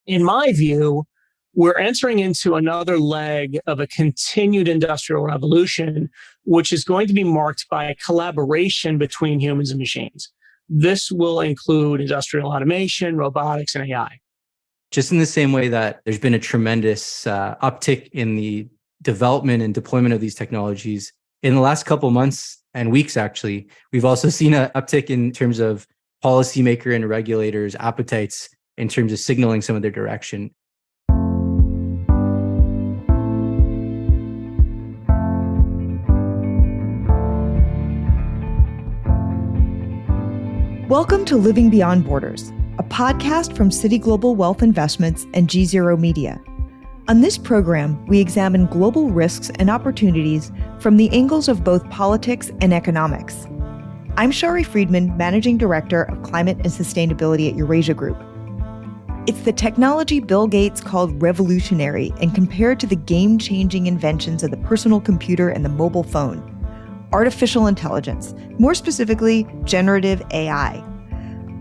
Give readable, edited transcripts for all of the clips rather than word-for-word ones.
In my view, we're entering into another leg of a continued industrial revolution, which is going to be marked by collaboration between humans and machines. This will include industrial automation, robotics, and AI. Just in the same way that there's been a tremendous uptick in the development and deployment of these technologies, in the last couple of months and weeks, actually, we've also seen an uptick in terms of policymaker and regulators' appetites in terms of signaling some of their direction. Welcome to Living Beyond Borders, a podcast from Citi Global Wealth Investments and GZERO Media. On this program, we examine global risks and opportunities from the angles of both politics and economics. I'm Shari Friedman, Managing Director of Climate and Sustainability at Eurasia Group. It's the technology Bill Gates called revolutionary and compared to the game-changing inventions of the personal computer and the mobile phone. Artificial intelligence, more specifically, generative AI.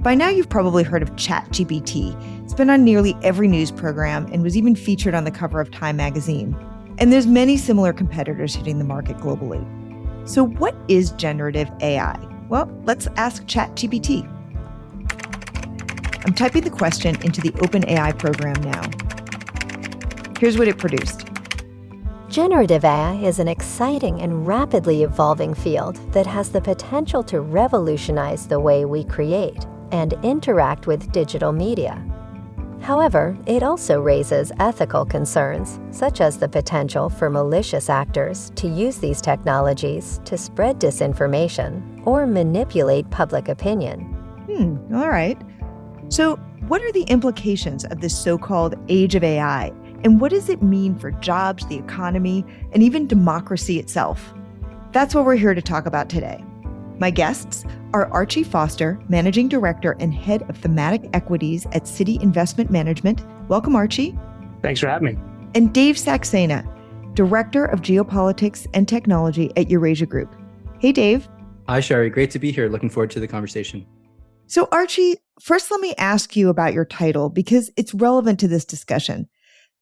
By now you've probably heard of ChatGPT. It's been on nearly every news program and was even featured on the cover of Time magazine. And there's many similar competitors hitting the market globally. So what is generative AI? Well, let's ask ChatGPT. I'm typing the question into the OpenAI program now. Here's what it produced. Generative AI is an exciting and rapidly evolving field that has the potential to revolutionize the way we create and interact with digital media. However, it also raises ethical concerns, such as the potential for malicious actors to use these technologies to spread disinformation or manipulate public opinion. All right. So, what are the implications of this so-called age of AI? And what does it mean for jobs, the economy, and even democracy itself? That's what we're here to talk about today. My guests are Archie Foster, Managing Director and Head of Thematic Equities at Citi Investment Management. Welcome, Archie. Thanks for having me. And Dev Saxena, Director of Geopolitics and Technology at Eurasia Group. Hey, Dave. Hi, Shari. Great to be here. Looking forward to the conversation. So, Archie, first let me ask you about your title because it's relevant to this discussion.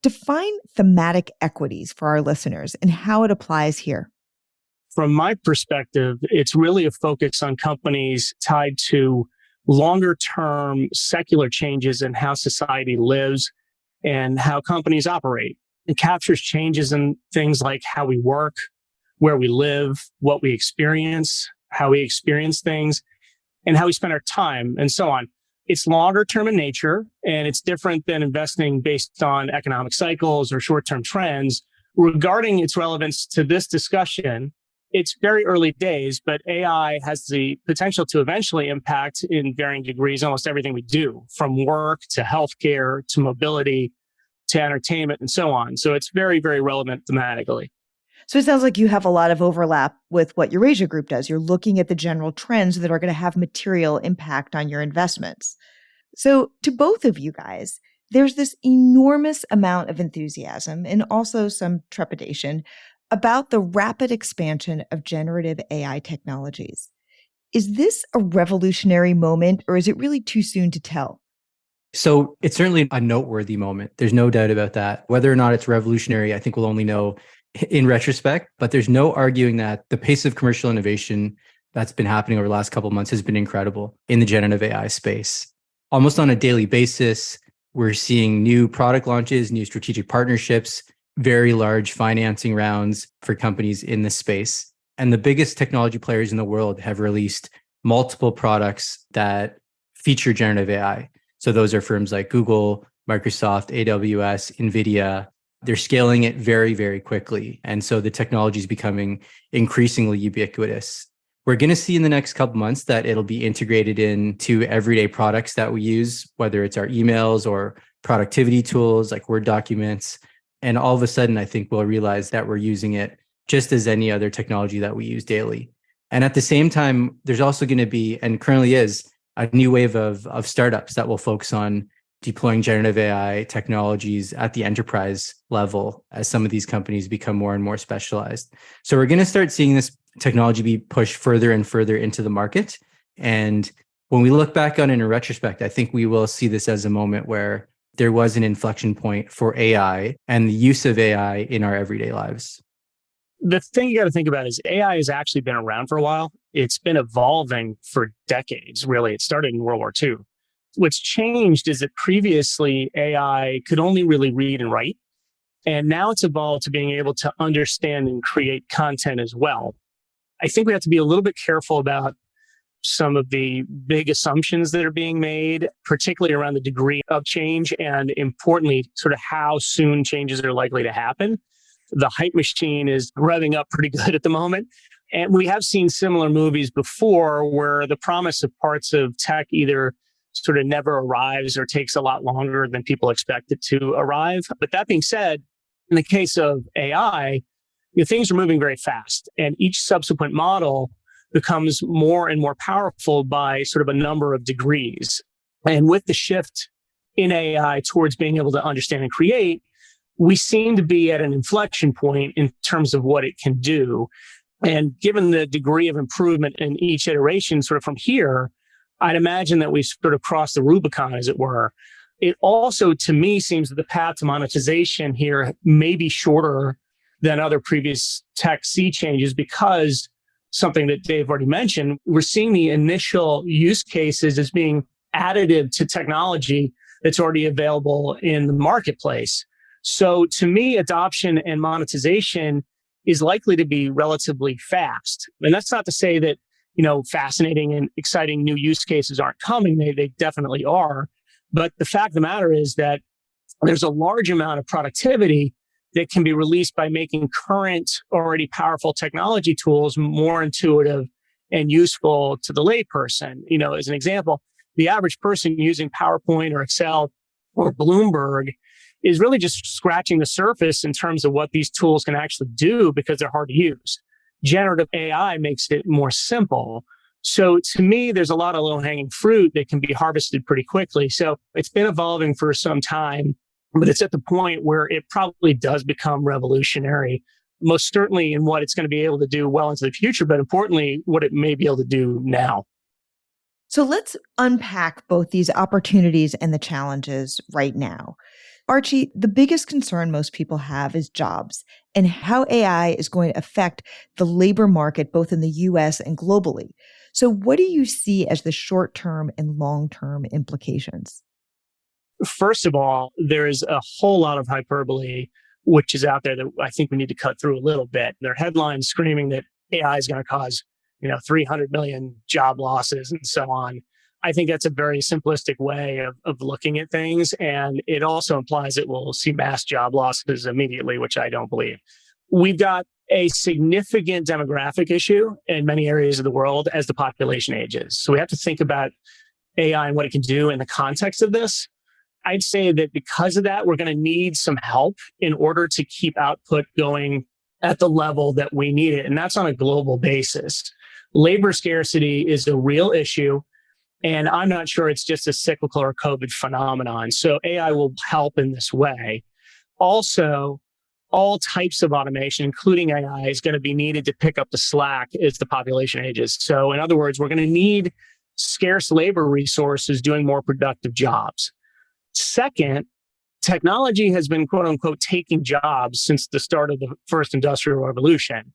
Define thematic equities for our listeners and how it applies here. From my perspective, it's really a focus on companies tied to longer term secular changes in how society lives and how companies operate. It captures changes in things like how we work, where we live, what we experience, how we experience things, and how we spend our time, and so on. It's longer term in nature, and it's different than investing based on economic cycles or short-term trends. Regarding its relevance to this discussion, it's very early days, but AI has the potential to eventually impact in varying degrees almost everything we do, from work to healthcare to mobility to entertainment and so on. So it's very, very relevant thematically. So it sounds like you have a lot of overlap with what Eurasia Group does. You're looking at the general trends that are going to have material impact on your investments. So to both of you guys, there's this enormous amount of enthusiasm and also some trepidation about the rapid expansion of generative AI technologies. Is this a revolutionary moment, or is it really too soon to tell? So it's certainly a noteworthy moment. There's no doubt about that. Whether or not it's revolutionary, I think we'll only know in retrospect, but there's no arguing that the pace of commercial innovation that's been happening over the last couple of months has been incredible in the generative AI space. Almost on a daily basis, we're seeing new product launches, new strategic partnerships, very large financing rounds for companies in this space. And the biggest technology players in the world have released multiple products that feature generative AI. So those are firms like Google, Microsoft, AWS, NVIDIA. They're scaling it very, very quickly. And so the technology is becoming increasingly ubiquitous. We're going to see in the next couple months that it'll be integrated into everyday products that we use, whether it's our emails or productivity tools like Word documents. And all of a sudden, I think we'll realize that we're using it just as any other technology that we use daily. And at the same time, there's also going to be, and currently is, a new wave of startups that will focus on deploying generative AI technologies at the enterprise level as some of these companies become more and more specialized. So we're going to start seeing this technology be pushed further and further into the market. And when we look back on it in retrospect, I think we will see this as a moment where there was an inflection point for AI and the use of AI in our everyday lives? The thing you got to think about is AI has actually been around for a while. It's been evolving for decades, really. It started in World War II. What's changed is that previously AI could only really read and write. And now it's evolved to being able to understand and create content as well. I think we have to be a little bit careful about some of the big assumptions that are being made, particularly around the degree of change and importantly, sort of how soon changes are likely to happen. The hype machine is revving up pretty good at the moment. And we have seen similar movies before where the promise of parts of tech either sort of never arrives or takes a lot longer than people expect it to arrive. But that being said, in the case of AI, things are moving very fast, and each subsequent model becomes more and more powerful by sort of a number of degrees. And with the shift in AI towards being able to understand and create, we seem to be at an inflection point in terms of what it can do. And given the degree of improvement in each iteration, sort of from here, I'd imagine that we've sort of crossed the Rubicon, as it were. It also, to me, seems that the path to monetization here may be shorter than other previous tech sea changes because something that Dave already mentioned, we're seeing the initial use cases as being additive to technology that's already available in the marketplace. So to me, adoption and monetization is likely to be relatively fast. And that's not to say that, fascinating and exciting new use cases aren't coming. They definitely are. But the fact of the matter is that there's a large amount of productivity that can be released by making current already powerful technology tools more intuitive and useful to the layperson. As an example, the average person using PowerPoint or Excel or Bloomberg is really just scratching the surface in terms of what these tools can actually do because they're hard to use. Generative AI makes it more simple. So to me, there's a lot of low-hanging fruit that can be harvested pretty quickly. So it's been evolving for some time, but it's at the point where it probably does become revolutionary, most certainly in what it's going to be able to do well into the future, but importantly, what it may be able to do now. So let's unpack both these opportunities and the challenges right now. Archie, the biggest concern most people have is jobs and how AI is going to affect the labor market, both in the US and globally. So what do you see as the short-term and long-term implications? First of all, there is a whole lot of hyperbole which is out there that I think we need to cut through a little bit. There are headlines screaming that AI is going to cause, 300 million job losses and so on. I think that's a very simplistic way of looking at things. And it also implies that we'll see mass job losses immediately, which I don't believe. We've got a significant demographic issue in many areas of the world as the population ages. So we have to think about AI and what it can do in the context of this. I'd say that because of that, we're going to need some help in order to keep output going at the level that we need it. And that's on a global basis. Labor scarcity is a real issue. And I'm not sure it's just a cyclical or COVID phenomenon. So AI will help in this way. Also, all types of automation, including AI, is going to be needed to pick up the slack as the population ages. So in other words, we're going to need scarce labor resources doing more productive jobs. Second, technology has been, quote unquote, taking jobs since the start of the first industrial revolution.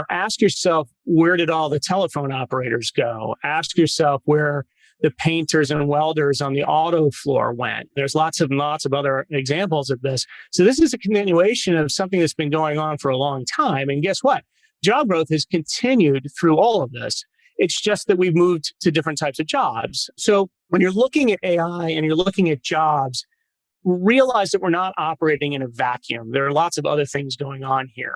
Ask yourself, where did all the telephone operators go? Ask yourself where the painters and welders on the auto floor went. There's lots of other examples of this. So this is a continuation of something that's been going on for a long time. And guess what? Job growth has continued through all of this. It's just that we've moved to different types of jobs. So when you're looking at AI and you're looking at jobs, realize that we're not operating in a vacuum. There are lots of other things going on here.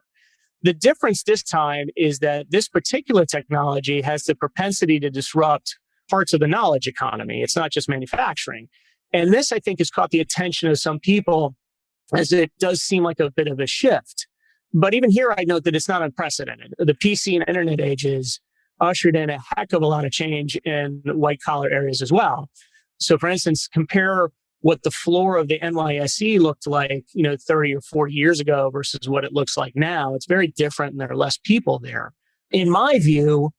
The difference this time is that this particular technology has the propensity to disrupt parts of the knowledge economy. It's not just manufacturing. And this, I think, has caught the attention of some people as it does seem like a bit of a shift. But even here, I note that it's not unprecedented. The PC and internet ages ushered in a heck of a lot of change in white collar areas as well. So for instance, compare what the floor of the NYSE looked like, 30 or 40 years ago versus what it looks like now. It's very different and there are less people there. In my view,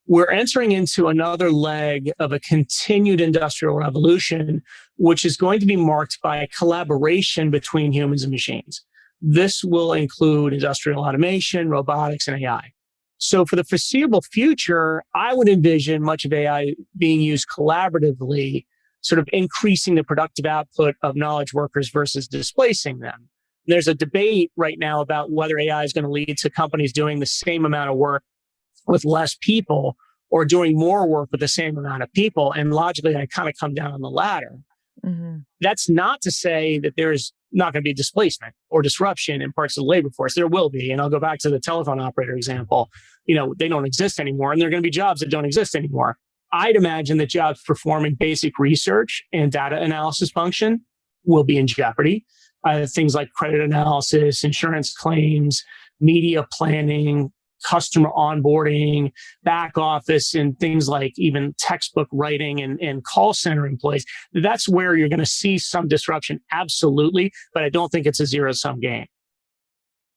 we're entering into another leg of a continued industrial revolution which is going to be marked by collaboration between humans and machines. This will include industrial automation, robotics, and AI. So for the foreseeable future, I would envision much of AI being used collaboratively, sort of increasing the productive output of knowledge workers versus displacing them. There's a debate right now about whether AI is going to lead to companies doing the same amount of work with less people or doing more work with the same amount of people. And logically, I kind of come down on the latter. Mm-hmm. That's not to say that there's not going to be displacement or disruption in parts of the labor force. There will be. And I'll go back to the telephone operator example. They don't exist anymore, and there are going to be jobs that don't exist anymore. I'd imagine that jobs performing basic research and data analysis function will be in jeopardy. Things like credit analysis, insurance claims, media planning, customer onboarding, back office, and things like even textbook writing and call center employees. That's where you're going to see some disruption, absolutely, but I don't think it's a zero-sum game.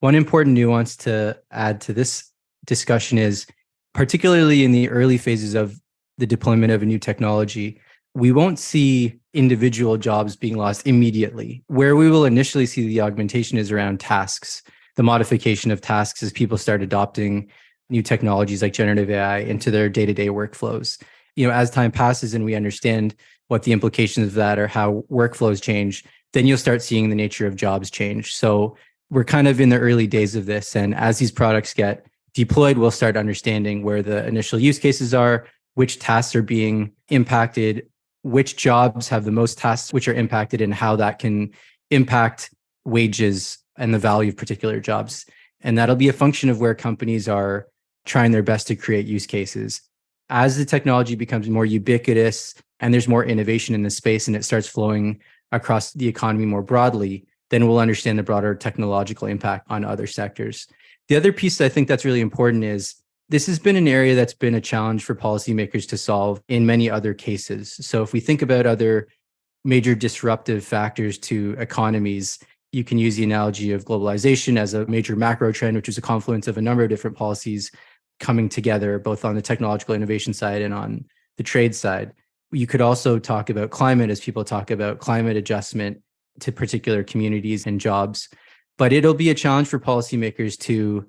One important nuance to add to this discussion is, particularly in the early phases of the deployment of a new technology, we won't see individual jobs being lost immediately. Where we will initially see the augmentation is around tasks, the modification of tasks as people start adopting new technologies like generative AI into their day-to-day workflows. As time passes and we understand what the implications of that or how workflows change, then you'll start seeing the nature of jobs change. So we're kind of in the early days of this. And as these products get deployed, we'll start understanding where the initial use cases are, which tasks are being impacted, which jobs have the most tasks which are impacted, and how that can impact wages and the value of particular jobs. And that'll be a function of where companies are trying their best to create use cases. As the technology becomes more ubiquitous and there's more innovation in the space and it starts flowing across the economy more broadly, then we'll understand the broader technological impact on other sectors. The other piece I think that's really important is this has been an area that's been a challenge for policymakers to solve in many other cases. So if we think about other major disruptive factors to economies, you can use the analogy of globalization as a major macro trend, which is a confluence of a number of different policies coming together, both on the technological innovation side and on the trade side. You could also talk about climate as people talk about climate adjustment to particular communities and jobs. But it'll be a challenge for policymakers to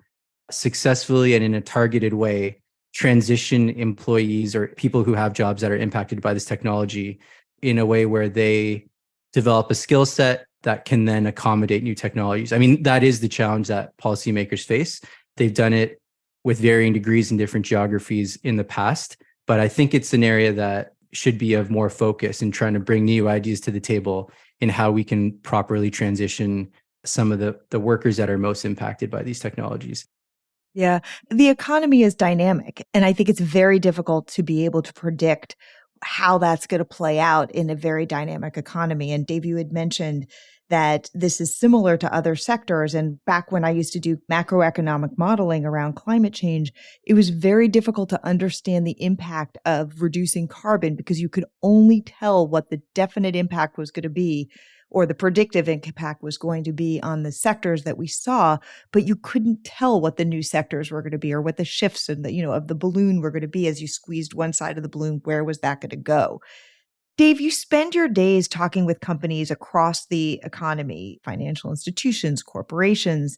successfully and in a targeted way transition employees or people who have jobs that are impacted by this technology in a way where they develop a skill set that can then accommodate new technologies. I mean, that is the challenge that policymakers face. They've done it with varying degrees in different geographies in the past, but I think it's an area that should be of more focus in trying to bring new ideas to the table in how we can properly transition some of the workers that are most impacted by these technologies. Yeah, the economy is dynamic, and I think it's very difficult to be able to predict how that's going to play out in a very dynamic economy. And Dave, you had mentioned that this is similar to other sectors. And back when I used to do macroeconomic modeling around climate change, it was very difficult to understand the impact of reducing carbon because you could only tell what the definite impact was going to be or the predictive impact was going to be on the sectors that we saw, but you couldn't tell what the new sectors were going to be or what the shifts in the, of the balloon were going to be as you squeezed one side of the balloon. Where was that going to go? Dave, you spend your days talking with companies across the economy, financial institutions, corporations.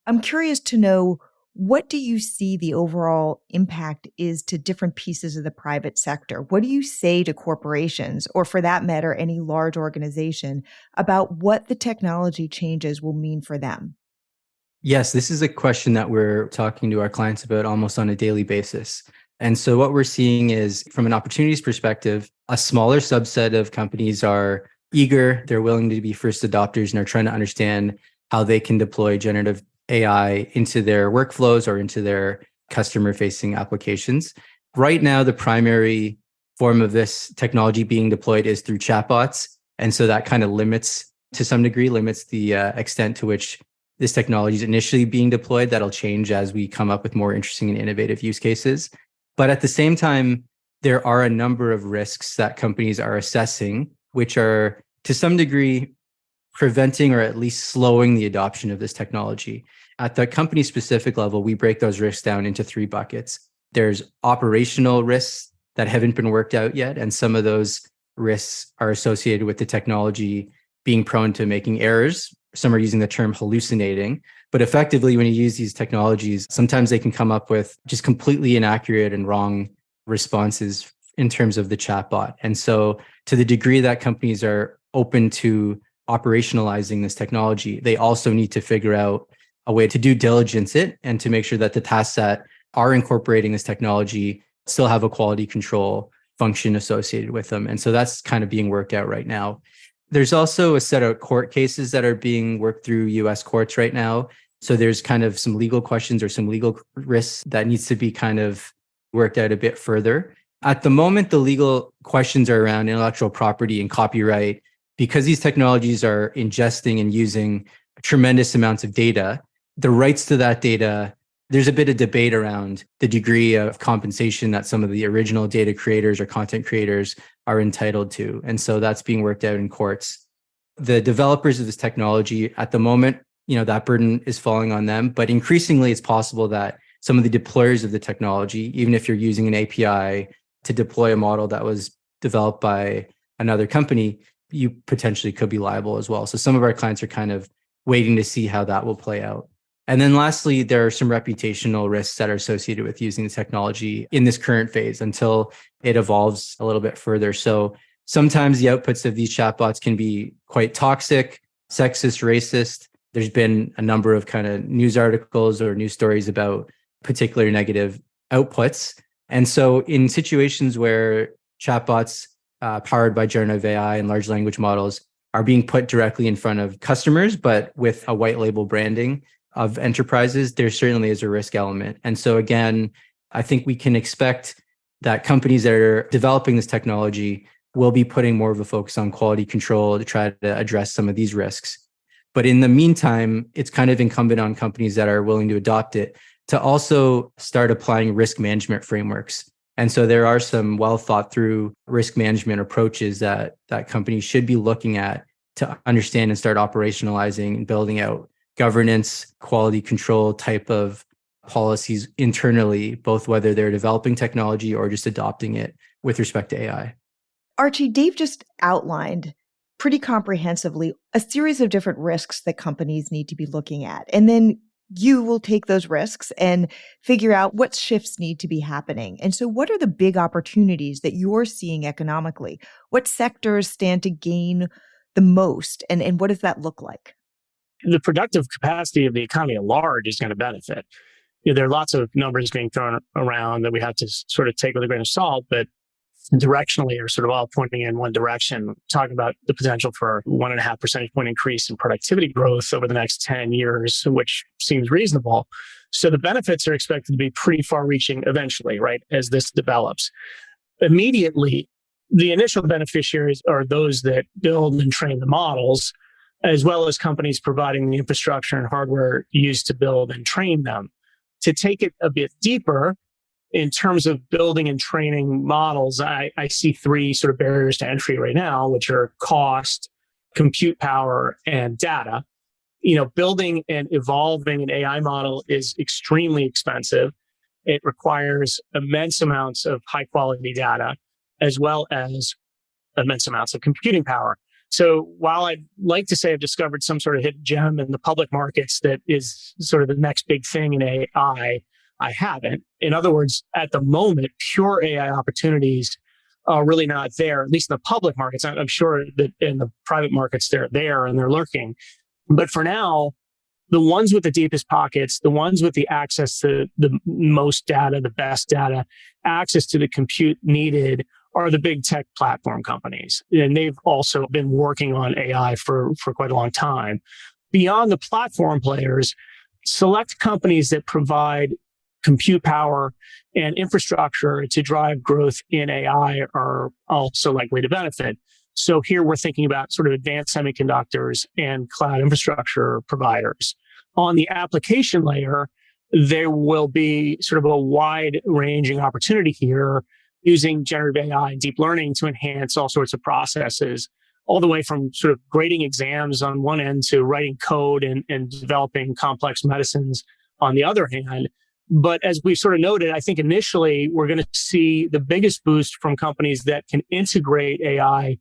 I'm curious to know, what do you see the overall impact is to different pieces of the private sector? What do you say to corporations, or for that matter, any large organization, about what the technology changes will mean for them? Yes, this is a question that we're talking to our clients about almost on a daily basis. And so what we're seeing is, from an opportunities perspective, a smaller subset of companies are eager, they're willing to be first adopters, and are trying to understand how they can deploy generative AI into their workflows or into their customer-facing applications. Right now, the primary form of this technology being deployed is through chatbots. And so that kind of to some degree, limits the extent to which this technology is initially being deployed. That'll change as we come up with more interesting and innovative use cases. But at the same time, there are a number of risks that companies are assessing, which are to some degree preventing or at least slowing the adoption of this technology. At the company specific level, we break those risks down into three buckets. There's operational risks that haven't been worked out yet, and some of those risks are associated with the technology being prone to making errors. Some are using the term hallucinating, but effectively when you use these technologies, sometimes they can come up with just completely inaccurate and wrong responses in terms of the chatbot. And so to the degree that companies are open to operationalizing this technology, they also need to figure out a way to due diligence it and to make sure that the tasks that are incorporating this technology still have a quality control function associated with them. And so that's kind of being worked out right now. There's also a set of court cases that are being worked through US courts right now. So there's kind of some legal questions or some legal risks that needs to be kind of worked out a bit further. At the moment, the legal questions are around intellectual property and copyright. Because these technologies are ingesting and using tremendous amounts of data, the rights to that data, there's a bit of debate around the degree of compensation that some of the original data creators or content creators are entitled to. And so that's being worked out in courts. The developers of this technology at the moment, that burden is falling on them, but increasingly it's possible that some of the deployers of the technology, even if you're using an API to deploy a model that was developed by another company, you potentially could be liable as well. So some of our clients are kind of waiting to see how that will play out. And then lastly, there are some reputational risks that are associated with using the technology in this current phase until it evolves a little bit further. So sometimes the outputs of these chatbots can be quite toxic, sexist, racist. There's been a number of kind of news articles or news stories about particular negative outputs. And so in situations where chatbots powered by generative AI and large language models are being put directly in front of customers, but with a white label branding of enterprises, there certainly is a risk element. And so again, I think we can expect that companies that are developing this technology will be putting more of a focus on quality control to try to address some of these risks. But in the meantime, it's kind of incumbent on companies that are willing to adopt it to also start applying risk management frameworks. And so there are some well thought through risk management approaches that companies should be looking at to understand and start operationalizing and building out governance, quality control type of policies internally, both whether they're developing technology or just adopting it with respect to AI. Archie, Dave just outlined pretty comprehensively a series of different risks that companies need to be looking at. And then you will take those risks and figure out what shifts need to be happening. And so what are the big opportunities that you're seeing economically? What sectors stand to gain the most? And what does that look like? The productive capacity of the economy at large is going to benefit. There are lots of numbers being thrown around that we have to sort of take with a grain of salt, but directionally are sort of all pointing in one direction, talking about the potential for 1.5 percentage point increase in productivity growth over the next 10 years, which seems reasonable. So the benefits are expected to be pretty far reaching eventually, right, as this develops. Immediately, the initial beneficiaries are those that build and train the models, as well as companies providing the infrastructure and hardware used to build and train them. To take it a bit deeper, in terms of building and training models, I see three sort of barriers to entry right now, which are cost, compute power, and data. Building and evolving an AI model is extremely expensive. It requires immense amounts of high quality data, as well as immense amounts of computing power. So while I'd like to say I've discovered some sort of hidden gem in the public markets that is sort of the next big thing in AI, I haven't. In other words, at the moment, pure AI opportunities are really not there, at least in the public markets. I'm sure that in the private markets, they're there and they're lurking. But for now, the ones with the deepest pockets, the ones with the access to the most data, the best data, access to the compute needed are the big tech platform companies. And they've also been working on AI for quite a long time. Beyond the platform players, select companies that provide compute power and infrastructure to drive growth in AI are also likely to benefit. So here we're thinking about sort of advanced semiconductors and cloud infrastructure providers. On the application layer, there will be sort of a wide-ranging opportunity here using generative AI and deep learning to enhance all sorts of processes, all the way from sort of grading exams on one end to writing code and developing complex medicines on the other hand. But as we've sort of noted, I think initially we're going to see the biggest boost from companies that can integrate AI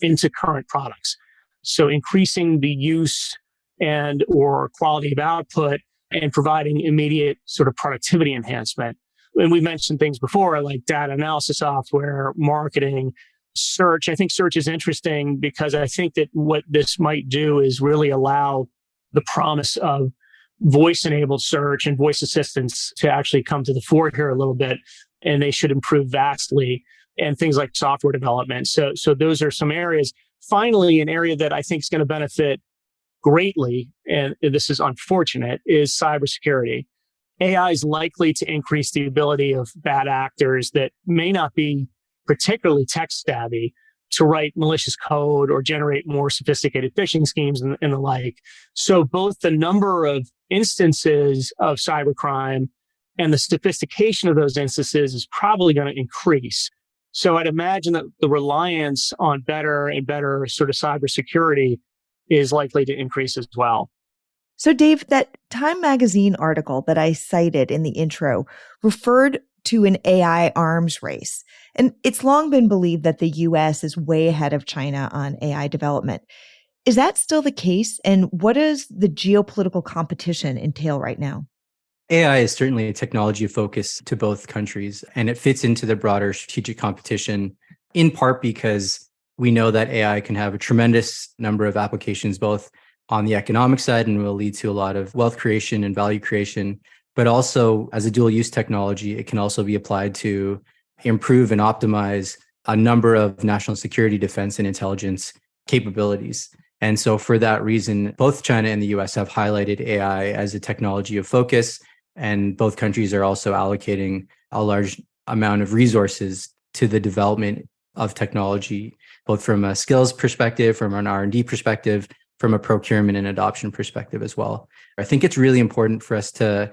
into current products. So increasing the use and or quality of output and providing immediate sort of productivity enhancement. And we mentioned things before like data analysis software, marketing, search. I think search is interesting because I think that what this might do is really allow the promise of voice-enabled search and voice assistants to actually come to the fore here a little bit, and they should improve vastly. And things like software development. So those are some areas. Finally, an area that I think is going to benefit greatly, and this is unfortunate, is cybersecurity. AI is likely to increase the ability of bad actors that may not be particularly tech savvy to write malicious code or generate more sophisticated phishing schemes and the like. So both the number of instances of cybercrime and the sophistication of those instances is probably going to increase. So I'd imagine that the reliance on better and better sort of cybersecurity is likely to increase as well. So Dave, that Time magazine article that I cited in the intro referred to an AI arms race. And it's long been believed that the US is way ahead of China on AI development. Is that still the case? And what does the geopolitical competition entail right now? AI is certainly a technology focus to both countries, and it fits into the broader strategic competition, in part because we know that AI can have a tremendous number of applications, both on the economic side and will lead to a lot of wealth creation and value creation, but also as a dual use technology, it can also be applied to improve and optimize a number of national security, defense, and intelligence capabilities. And so for that reason, both China and the US have highlighted AI as a technology of focus. And both countries are also allocating a large amount of resources to the development of technology, both from a skills perspective, from an R&D perspective, from a procurement and adoption perspective as well. I think it's really important for us to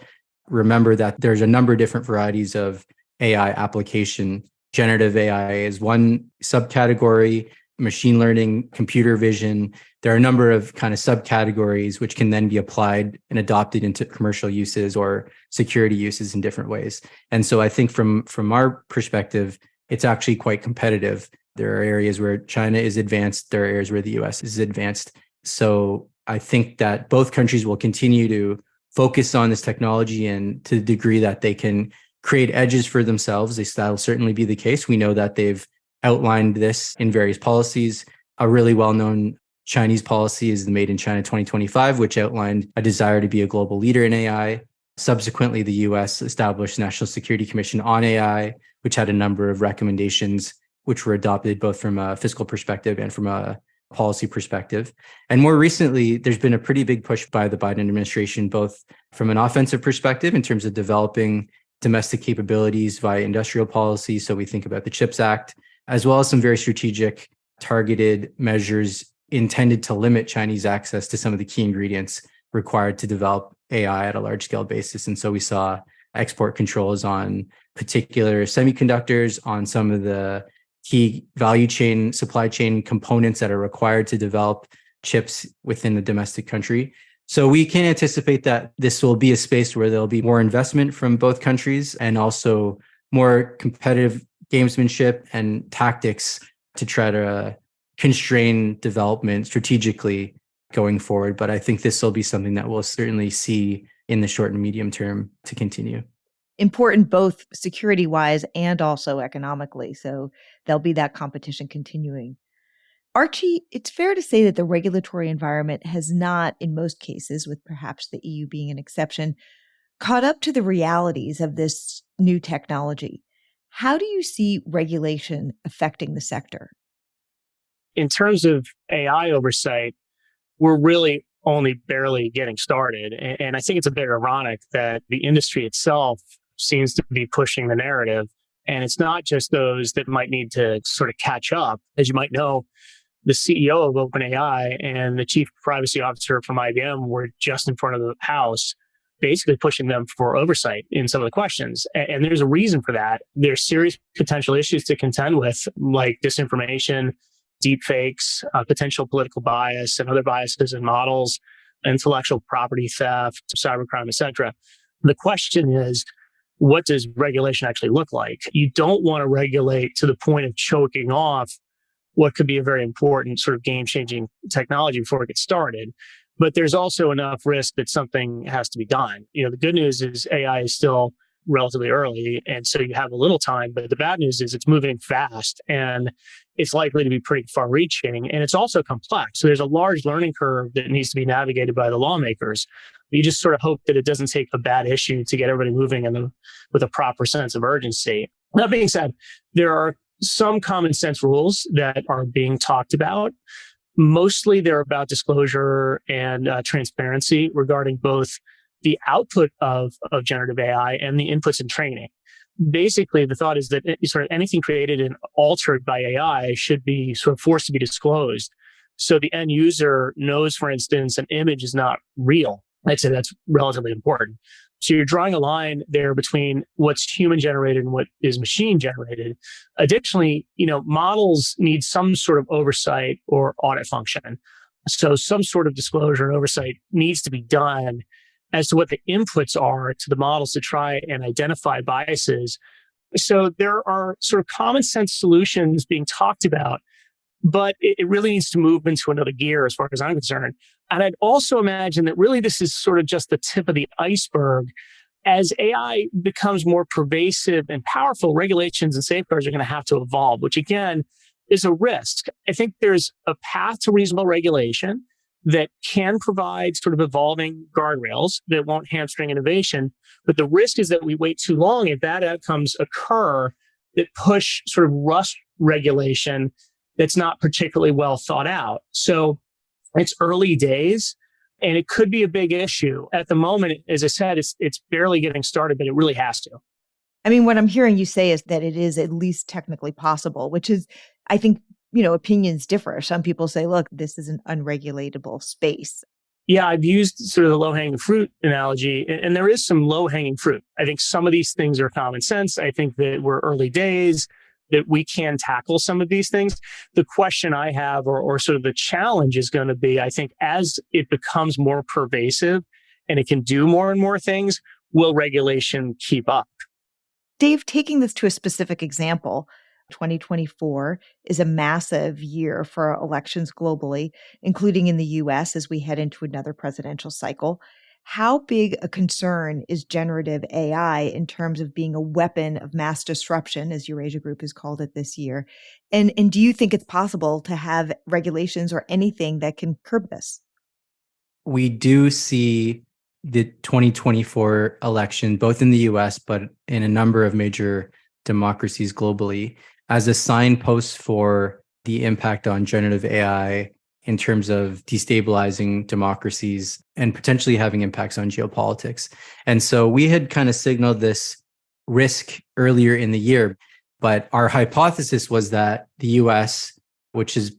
remember that there's a number of different varieties of AI application. Generative AI is one subcategory, machine learning, computer vision. There are a number of kind of subcategories which can then be applied and adopted into commercial uses or security uses in different ways. And so I think from our perspective, it's actually quite competitive. There are areas where China is advanced. There are areas where the US is advanced. So I think that both countries will continue to focus on this technology, and to the degree that they can create edges for themselves, that'll certainly be the case. We know that they've outlined this in various policies. A really well-known Chinese policy is the Made in China 2025, which outlined a desire to be a global leader in AI. Subsequently, the US established National Security Commission on AI, which had a number of recommendations which were adopted both from a fiscal perspective and from a policy perspective. And more recently, there's been a pretty big push by the Biden administration, both from an offensive perspective in terms of developing domestic capabilities via industrial policy. So we think about the CHIPS Act, as well as some very strategic targeted measures intended to limit Chinese access to some of the key ingredients required to develop AI at a large scale basis. And so we saw export controls on particular semiconductors, on some of the key value chain, supply chain components that are required to develop chips within the domestic country. So we can anticipate that this will be a space where there'll be more investment from both countries and also more competitive gamesmanship and tactics to try to constrain development strategically going forward. But I think this will be something that we'll certainly see in the short and medium term to continue. Important both security-wise and also economically. So there'll be that competition continuing. Archie, it's fair to say that the regulatory environment has not, in most cases, with perhaps the EU being an exception, caught up to the realities of this new technology. How do you see regulation affecting the sector? In terms of AI oversight, we're really only barely getting started. And I think it's a bit ironic that the industry itself seems to be pushing the narrative. And it's not just those that might need to sort of catch up. As you might know, the CEO of OpenAI and the chief privacy officer from IBM were just in front of the House, basically pushing them for oversight in some of the questions. And there's a reason for that. There's serious potential issues to contend with, like disinformation, deepfakes, potential political bias and other biases in models, intellectual property theft, cybercrime, et cetera. The question is, what does regulation actually look like? You don't want to regulate to the point of choking off what could be a very important sort of game-changing technology before it gets started. But there's also enough risk that something has to be done. The good news is AI is still relatively early, and so you have a little time. But the bad news is it's moving fast, and it's likely to be pretty far-reaching, and it's also complex. So there's a large learning curve that needs to be navigated by the lawmakers. You just sort of hope that it doesn't take a bad issue to get everybody moving with a proper sense of urgency. That being said, there are some common sense rules that are being talked about. Mostly they're about disclosure and transparency regarding both the output of generative AI and the inputs and training. Basically, the thought is that sort of anything created and altered by AI should be sort of forced to be disclosed. So the end user knows, for instance, an image is not real. I'd say that's relatively important. So you're drawing a line there between what's human generated and what is machine generated. Additionally, models need some sort of oversight or audit function. So some sort of disclosure and oversight needs to be done as to what the inputs are to the models to try and identify biases. So there are sort of common sense solutions being talked about, but it really needs to move into another gear as far as I'm concerned. And I'd also imagine that really this is sort of just the tip of the iceberg. As AI becomes more pervasive and powerful, regulations and safeguards are going to have to evolve, which again is a risk. I think there's a path to reasonable regulation that can provide sort of evolving guardrails that won't hamstring innovation. But the risk is that we wait too long and bad outcomes occur that push sort of rush regulation that's not particularly well thought out. So it's early days, and it could be a big issue. At the moment, as I said, it's barely getting started, but it really has to. I mean, what I'm hearing you say is that it is at least technically possible, which is, I think, opinions differ. Some people say, look, this is an unregulatable space. Yeah, I've used sort of the low-hanging fruit analogy, and there is some low-hanging fruit. I think some of these things are common sense. I think that we're early days, that we can tackle some of these things. The question I have, or sort of the challenge is going to be, I think, as it becomes more pervasive and it can do more and more things, will regulation keep up? Dave, taking this to a specific example, 2024 is a massive year for elections globally, including in the US as we head into another presidential cycle. How big a concern is generative AI in terms of being a weapon of mass disruption, as Eurasia Group has called it this year? And do you think it's possible to have regulations or anything that can curb this? We do see the 2024 election, both in the US, but in a number of major democracies globally, as a signpost for the impact on generative AI in terms of destabilizing democracies and potentially having impacts on geopolitics. And so we had kind of signaled this risk earlier in the year, but our hypothesis was that the US, which has,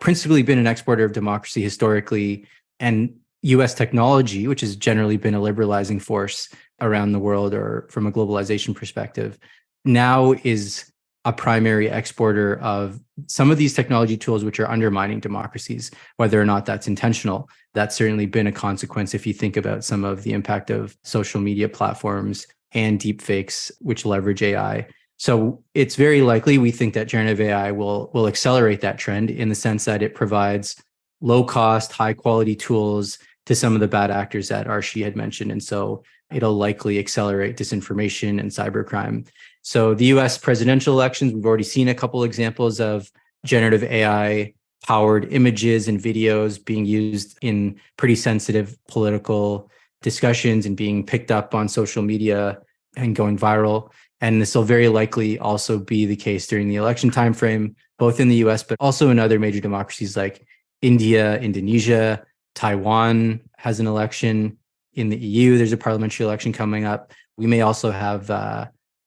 principally been an exporter of democracy historically, and US technology, which has generally been a liberalizing force around the world or from a globalization perspective, now is a primary exporter of some of these technology tools which are undermining democracies, whether or not that's intentional. That's certainly been a consequence if you think about some of the impact of social media platforms and deepfakes, which leverage AI. So it's very likely we think that generative AI will accelerate that trend in the sense that it provides low-cost, high-quality tools to some of the bad actors that Archie had mentioned. And so it'll likely accelerate disinformation and cybercrime. So the US presidential elections, we've already seen a couple examples of generative AI powered images and videos being used in pretty sensitive political discussions and being picked up on social media and going viral. And this will very likely also be the case during the election timeframe, both in the US, but also in other major democracies like India, Indonesia, Taiwan has an election. In the EU, there's a parliamentary election coming up. We may also have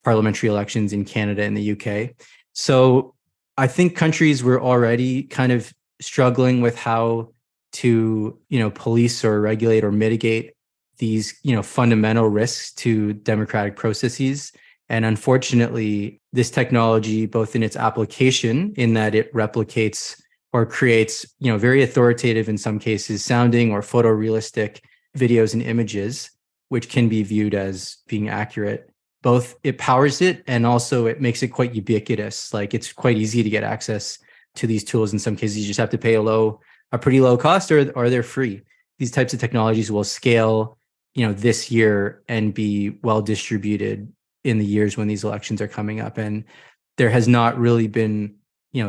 parliamentary elections in Canada and the UK. So I think countries were already kind of struggling with how to, police or regulate or mitigate these, fundamental risks to democratic processes. And unfortunately, this technology, both in its application, in that it replicates or creates, very authoritative in some cases sounding or photorealistic videos and images, which can be viewed as being accurate. Both it powers it and also it makes it quite ubiquitous. Like it's quite easy to get access to these tools. In some cases, you just have to pay a pretty low cost or they're free. These types of technologies will scale, this year and be well distributed in the years when these elections are coming up. And there has not really been,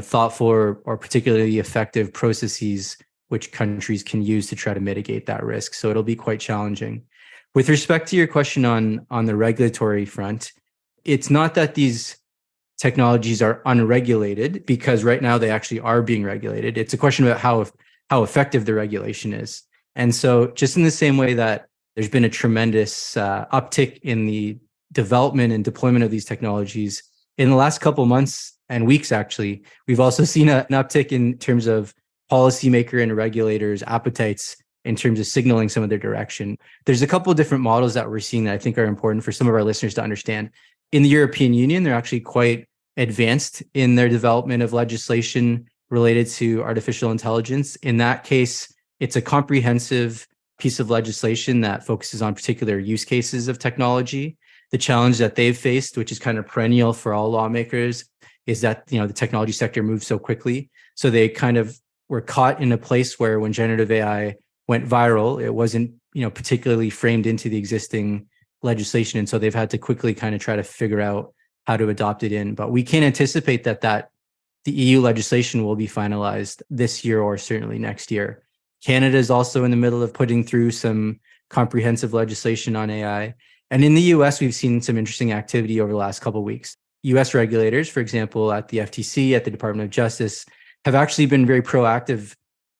thoughtful or particularly effective processes which countries can use to try to mitigate that risk. So it'll be quite challenging. With respect to your question on the regulatory front, it's not that these technologies are unregulated, because right now they actually are being regulated. It's a question about how effective the regulation is. And so just in the same way that there's been a tremendous uptick in the development and deployment of these technologies in the last couple of months and weeks, actually, we've also seen an uptick in terms of policymaker and regulators' appetites in terms of signaling some of their direction. There's a couple of different models that we're seeing that I think are important for some of our listeners to understand. In the European Union, they're actually quite advanced in their development of legislation related to artificial intelligence. In that case, it's a comprehensive piece of legislation that focuses on particular use cases of technology. The challenge that they've faced, which is kind of perennial for all lawmakers, is that the technology sector moves so quickly. So they kind of were caught in a place where when generative AI went viral, it wasn't particularly framed into the existing legislation. And so they've had to quickly kind of try to figure out how to adopt it in. But we can anticipate that the EU legislation will be finalized this year or certainly next year. Canada is also in the middle of putting through some comprehensive legislation on AI. And in the US, we've seen some interesting activity over the last couple of weeks. US regulators, for example, at the FTC, at the Department of Justice, have actually been very proactive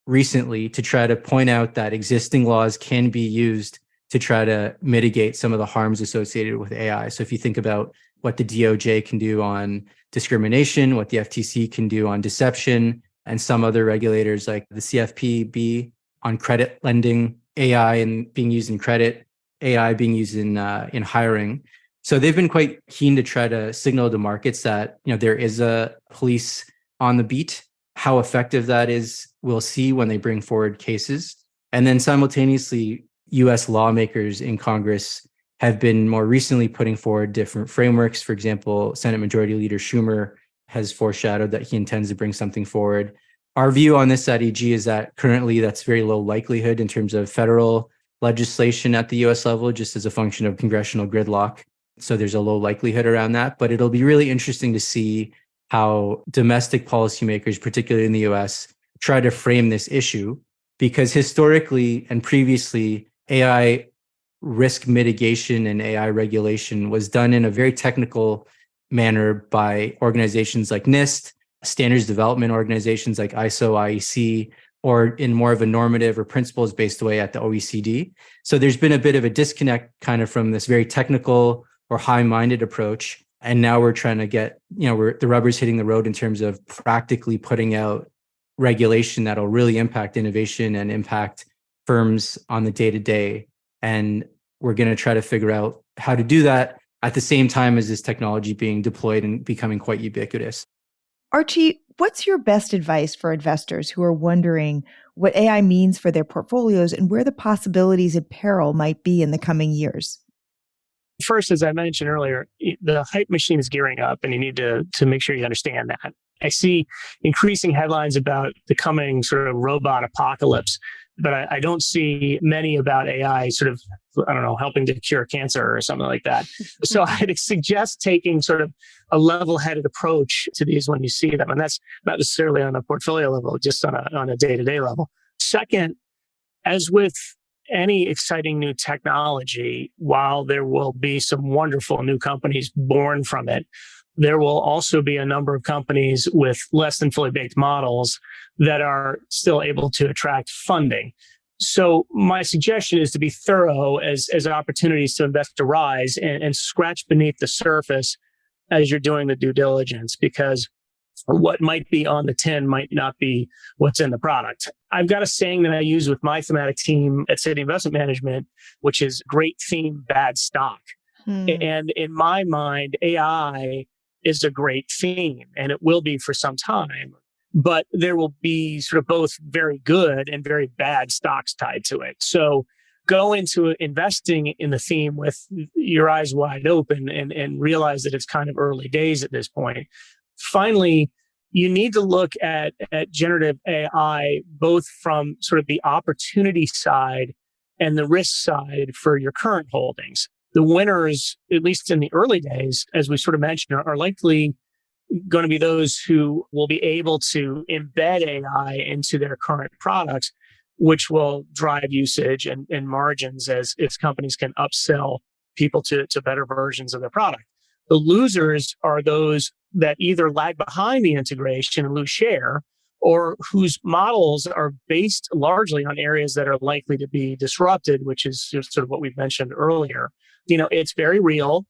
recently to try to point out that existing laws can be used to try to mitigate some of the harms associated with AI. So if you think about what the DOJ can do on discrimination, what the FTC can do on deception, and some other regulators like the CFPB on credit lending, AI and being used in credit, AI being used in hiring. So they've been quite keen to try to signal to markets that there is a police on the beat. How effective that is, we'll see when they bring forward cases. And then simultaneously, US lawmakers in Congress have been more recently putting forward different frameworks. For example, Senate Majority Leader Schumer has foreshadowed that he intends to bring something forward. Our view on this at EG is that currently that's very low likelihood in terms of federal legislation at the US level, just as a function of congressional gridlock. So there's a low likelihood around that. But it'll be really interesting to see how domestic policymakers, particularly in the US, try to frame this issue, because historically and previously, AI risk mitigation and AI regulation was done in a very technical manner by organizations like NIST, standards development organizations like ISO, IEC, or in more of a normative or principles-based way at the OECD. So there's been a bit of a disconnect kind of from this very technical or high-minded approach. And now we're trying to get, the rubber's hitting the road in terms of practically putting out regulation that'll really impact innovation and impact firms on the day-to-day. And we're going to try to figure out how to do that at the same time as this technology being deployed and becoming quite ubiquitous. Archie, what's your best advice for investors who are wondering what AI means for their portfolios and where the possibilities and peril might be in the coming years? First, as I mentioned earlier, the hype machine is gearing up, and you need to make sure you understand that. I see increasing headlines about the coming sort of robot apocalypse, but I don't see many about AI sort of, helping to cure cancer or something like that. So I'd suggest taking sort of a level-headed approach to these when you see them. And that's not necessarily on a portfolio level, just on a day-to-day level. Second, as with any exciting new technology, while there will be some wonderful new companies born from it, there will also be a number of companies with less than fully baked models that are still able to attract funding. So my suggestion is to be thorough as opportunities to invest arise and scratch beneath the surface as you're doing the due diligence, because what might be on the tin might not be what's in the product. I've got a saying that I use with my thematic team at Citi Investment Management, which is great theme, bad stock. And in my mind, AI is a great theme, and it will be for some time. But there will be sort of both very good and very bad stocks tied to it. So go into investing in the theme with your eyes wide open and realize that it's kind of early days at this point. Finally, you need to look at generative AI, both from sort of the opportunity side and the risk side for your current holdings. The winners, at least in the early days, as we sort of mentioned, are likely going to be those who will be able to embed AI into their current products, which will drive usage and margins as companies can upsell people to better versions of their product. The losers are those that either lag behind the integration and lose share, or whose models are based largely on areas that are likely to be disrupted, which is just sort of what we've mentioned earlier. It's very real.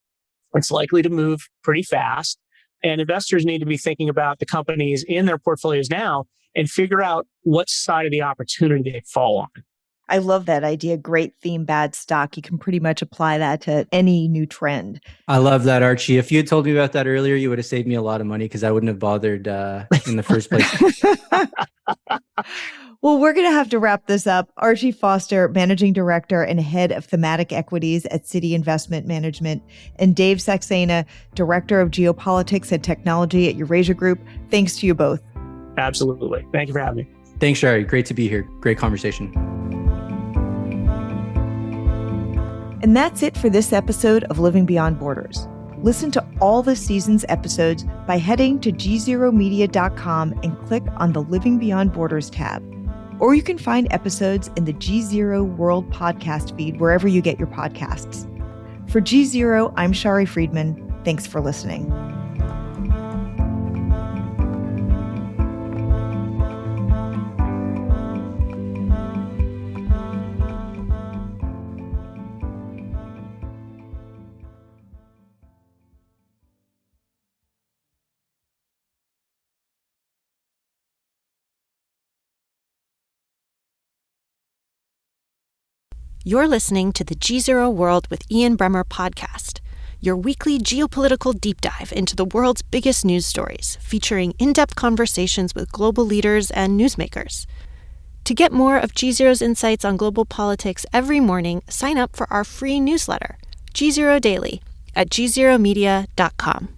It's likely to move pretty fast. And investors need to be thinking about the companies in their portfolios now and figure out what side of the opportunity they fall on. I love that idea. Great theme, bad stock. You can pretty much apply that to any new trend. I love that, Archie. If you had told me about that earlier, you would have saved me a lot of money because I wouldn't have bothered in the first place. Well, we're going to have to wrap this up. Archie Foster, Managing Director and Head of Thematic Equities at Citi Investment Management, and Dev Saxena, Director of Geopolitics and Technology at Eurasia Group. Thanks to you both. Absolutely. Thank you for having me. Thanks, Shari. Great to be here. Great conversation. And that's it for this episode of Living Beyond Borders. Listen to all the season's episodes by heading to gzeromedia.com and click on the Living Beyond Borders tab. Or you can find episodes in the GZERO World podcast feed wherever you get your podcasts. For GZERO, I'm Shari Friedman. Thanks for listening. You're listening to the GZERO World with Ian Bremmer podcast, your weekly geopolitical deep dive into the world's biggest news stories, featuring in-depth conversations with global leaders and newsmakers. To get more of GZERO's insights on global politics every morning, sign up for our free newsletter, GZERO Daily, at gzeromedia.com.